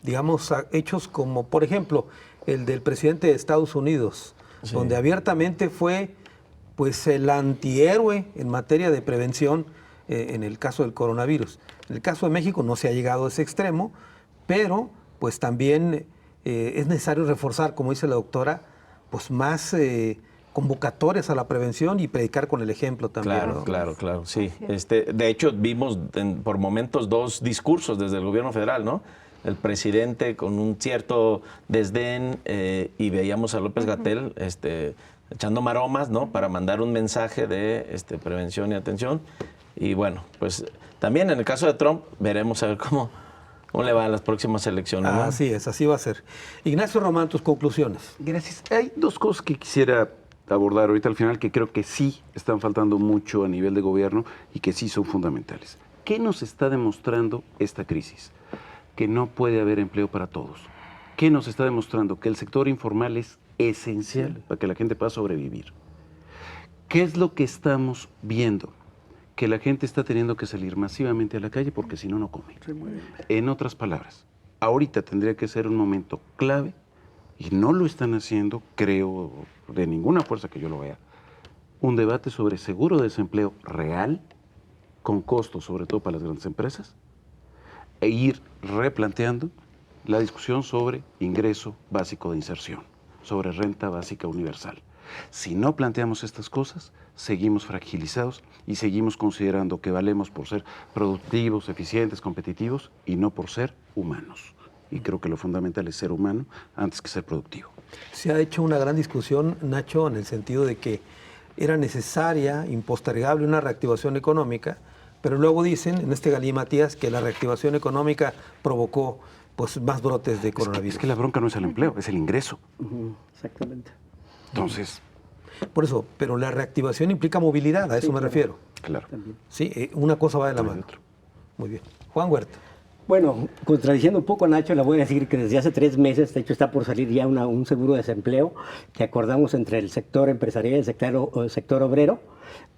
digamos, hechos como, por ejemplo, el del presidente de Estados Unidos, donde abiertamente fue pues el antihéroe en materia de prevención en el caso del coronavirus. En el caso de México no se ha llegado a ese extremo, pero pues también es necesario reforzar, como dice la doctora, pues más convocatorias a la prevención y predicar con el ejemplo también. Claro, sí. De hecho, vimos por momentos dos discursos desde el gobierno federal, ¿no? El presidente con un cierto desdén y veíamos a López-Gatell echando maromas, ¿no? Para mandar un mensaje de prevención y atención. Y bueno, pues también en el caso de Trump veremos a ver cómo le va a las próximas elecciones, ¿no? Así es, así va a ser. Ignacio Román, tus conclusiones. Gracias. Hay dos cosas que quisiera abordar ahorita al final que creo que sí están faltando mucho a nivel de gobierno y que sí son fundamentales. ¿Qué nos está demostrando esta crisis? Que no puede haber empleo para todos. ¿Qué nos está demostrando? Que el sector informal es esencial para que la gente pueda sobrevivir. ¿Qué es lo que estamos viendo? Que la gente está teniendo que salir masivamente a la calle porque si no, no come. En otras palabras, ahorita tendría que ser un momento clave y no lo están haciendo, creo, de ninguna fuerza que yo lo vea, un debate sobre seguro de desempleo real con costos, sobre todo para las grandes empresas, e ir replanteando la discusión sobre ingreso básico de inserción, sobre renta básica universal. Si no planteamos estas cosas, seguimos fragilizados y seguimos considerando que valemos por ser productivos, eficientes, competitivos y no por ser humanos. Y creo que lo fundamental es ser humano antes que ser productivo. Se ha hecho una gran discusión, Nacho, en el sentido de que era necesaria, impostergable una reactivación económica, pero luego dicen en este galimatías que la reactivación económica provocó pues más brotes de coronavirus. Es que la bronca no es el empleo, es el ingreso. Exactamente. Entonces, Por eso, pero la reactivación implica movilidad, a eso me refiero. claro. Sí, una cosa va de la No hay mano. otro. Muy bien. Juan Huerta. Bueno, contradiciendo un poco a Nacho, le voy a decir que desde hace 3 meses, de hecho, está por salir ya un seguro de desempleo que acordamos entre el sector empresarial y el sector obrero,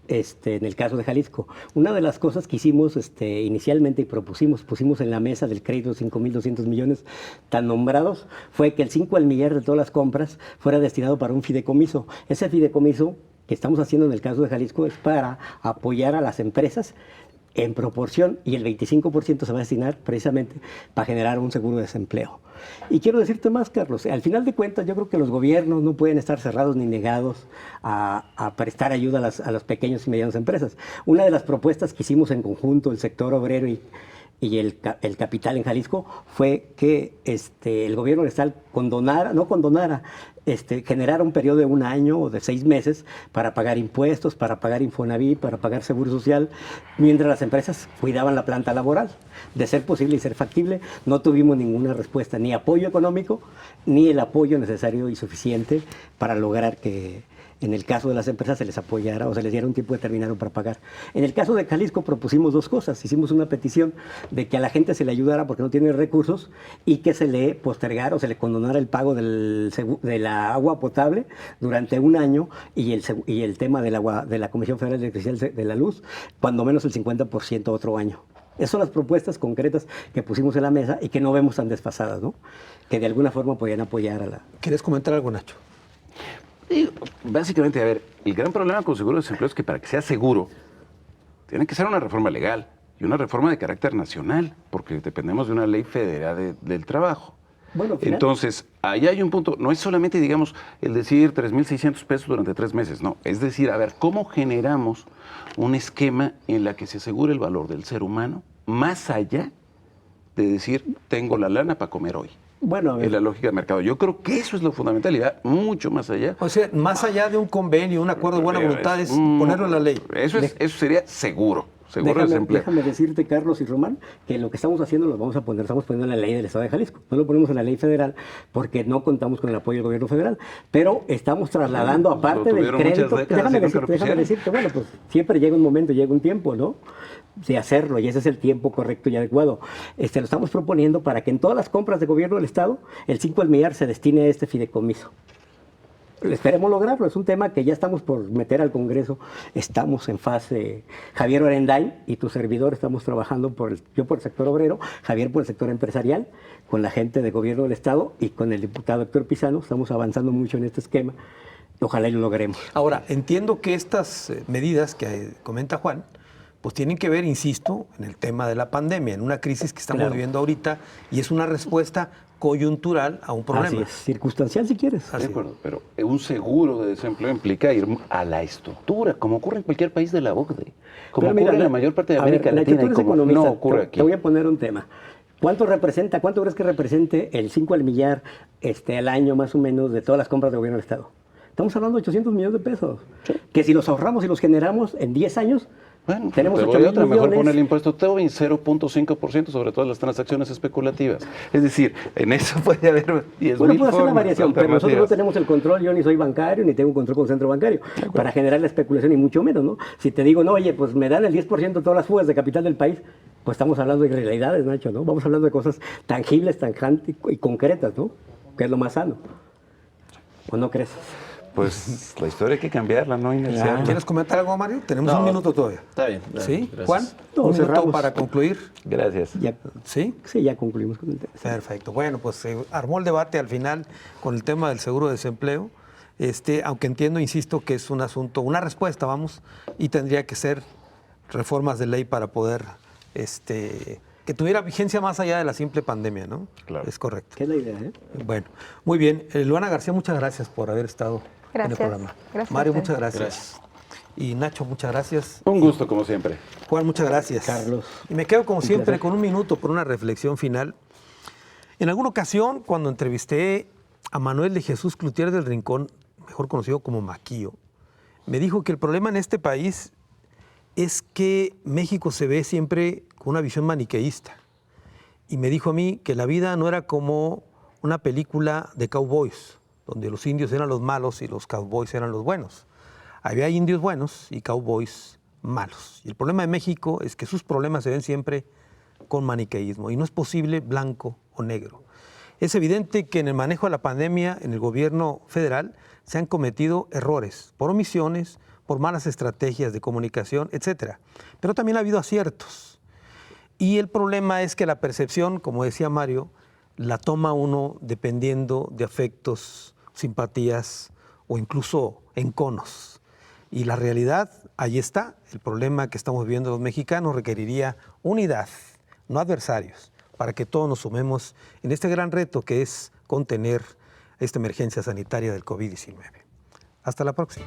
en el caso de Jalisco. Una de las cosas que hicimos inicialmente y pusimos en la mesa del crédito de 5.200 millones tan nombrados, fue que el 5 al millar de todas las compras fuera destinado para un fideicomiso. Ese fideicomiso que estamos haciendo en el caso de Jalisco es para apoyar a las empresas en proporción, y el 25% se va a destinar precisamente para generar un seguro de desempleo. Y quiero decirte más, Carlos, al final de cuentas yo creo que los gobiernos no pueden estar cerrados ni negados a prestar ayuda a las pequeñas y medianas empresas. Una de las propuestas que hicimos en conjunto el sector obrero y el capital en Jalisco fue que el gobierno estatal generara un periodo de 1 año o de 6 meses para pagar impuestos, para pagar Infonavit, para pagar Seguro Social, mientras las empresas cuidaban la planta laboral. De ser posible y ser factible, no tuvimos ninguna respuesta, ni apoyo económico, ni el apoyo necesario y suficiente para lograr que en el caso de las empresas se les apoyara o se les diera un tiempo determinado para pagar. En el caso de Jalisco propusimos 2 cosas. Hicimos una petición de que a la gente se le ayudara porque no tiene recursos y que se le postergara o se le condonara el pago de la agua potable durante 1 año y el tema del agua de la Comisión Federal de Electricidad de la Luz, cuando menos el 50% otro año. Esas son las propuestas concretas que pusimos en la mesa y que no vemos tan desfasadas, ¿no? Que de alguna forma podían apoyar a la... ¿Quieres comentar algo, Nacho? Y básicamente, a ver, el gran problema con seguro de desempleo es que para que sea seguro, tiene que ser una reforma legal y una reforma de carácter nacional, porque dependemos de una ley federal del trabajo. Bueno, entonces, ahí hay un punto, no es solamente, digamos, el decir 3.600 pesos durante 3 meses, no, es decir, a ver, ¿cómo generamos un esquema en la que se asegure el valor del ser humano más allá de decir, tengo la lana para comer hoy? Bueno, a ver. En la lógica de mercado. Yo creo que eso es lo fundamental y va mucho más allá. O sea, más allá de un convenio, un acuerdo de buena voluntad, es ponerlo en la ley. Eso sería seguro de desempleo. Déjame decirte, Carlos y Román, que lo que estamos haciendo lo estamos poniendo en la ley del Estado de Jalisco. No lo ponemos en la ley federal porque no contamos con el apoyo del gobierno federal. Pero estamos trasladando, aparte del crédito. Déjame decirte, bueno, pues siempre llega un momento, llega un tiempo, ¿no? De hacerlo, y ese es el tiempo correcto y adecuado. Lo estamos proponiendo para que en todas las compras de gobierno del Estado, el 5 al millar se destine a este fideicomiso. Esperemos lograrlo, es un tema que ya estamos por meter al Congreso, estamos en fase, Javier Orendain y tu servidor estamos trabajando yo por el sector obrero, Javier por el sector empresarial, con la gente de gobierno del Estado y con el diputado Héctor Pizano, estamos avanzando mucho en este esquema, ojalá y lo logremos. Ahora, entiendo que estas medidas que comenta Juan, pues tienen que ver, insisto, en el tema de la pandemia, en una crisis que estamos viviendo ahorita, y es una respuesta coyuntural a un problema. Así es, circunstancial si quieres. De acuerdo, pero un seguro de desempleo implica ir a la estructura, como ocurre en cualquier país de la OCDE, como ocurre en la mayor parte de América Latina y como no ocurre aquí. Te voy a poner un tema. ¿Cuánto crees que represente el 5 al millar al año más o menos de todas las compras del gobierno del Estado? Estamos hablando de 800 millones de pesos. Sí. Que si los ahorramos y los generamos en 10 años, bueno, tenemos 8 mejor millones. poner el impuesto Tobin 0.5% sobre todas las transacciones especulativas. Es decir, en eso puede haber 10.000 Bueno, puede hacer una variación, pero nosotros no tenemos el control, yo ni soy bancario, ni tengo control con el centro bancario, para generar la especulación y mucho menos, ¿no? Si te digo, no, oye, pues me dan el 10% de todas las fugas de capital del país, pues estamos hablando de realidades, Nacho, ¿no? Vamos hablando de cosas tangibles, tangibles y concretas, ¿no? Que es lo más sano. ¿O no crees? Pues la historia hay que cambiarla, ¿no? ¿Quieres comentar algo, Mario? Tenemos un minuto todavía. Está bien. ¿Sí? Gracias. Juan, un minuto para concluir. Gracias. Ya, ¿Sí? Sí, ya concluimos con el tema. Perfecto. Bueno, pues se armó el debate al final con el tema del seguro de desempleo. Aunque entiendo, insisto, que es un asunto, una respuesta, vamos, y tendría que ser reformas de ley para poder que tuviera vigencia más allá de la simple pandemia, ¿no? Claro. Es correcto. ¿Qué es la idea? Bueno, muy bien. Luana García, muchas gracias por haber estado en el Gracias. programa. Gracias a Mario, ustedes. muchas gracias. Gracias. Y Nacho, muchas gracias. Un gusto, como siempre. Juan, muchas gracias. Carlos, Y me quedo como un siempre placer. con un minuto por una reflexión final. En alguna ocasión, cuando entrevisté a Manuel de Jesús Cloutier del Rincón, mejor conocido como Maquillo, me dijo que el problema en este país es que México se ve siempre con una visión maniqueísta. Y me dijo a mí que la vida no era como una película de cowboys, donde los indios eran los malos y los cowboys eran los buenos. Había indios buenos y cowboys malos. Y el problema de México es que sus problemas se ven siempre con maniqueísmo y no es posible blanco o negro. Es evidente que en el manejo de la pandemia en el gobierno federal se han cometido errores por omisiones, por malas estrategias de comunicación, etc. Pero también ha habido aciertos. Y el problema es que la percepción, como decía Mario, la toma uno dependiendo de afectos, simpatías o incluso enconos. Y la realidad, ahí está. El problema que estamos viviendo los mexicanos requeriría unidad, no adversarios, para que todos nos sumemos en este gran reto que es contener esta emergencia sanitaria del COVID-19. Hasta la próxima.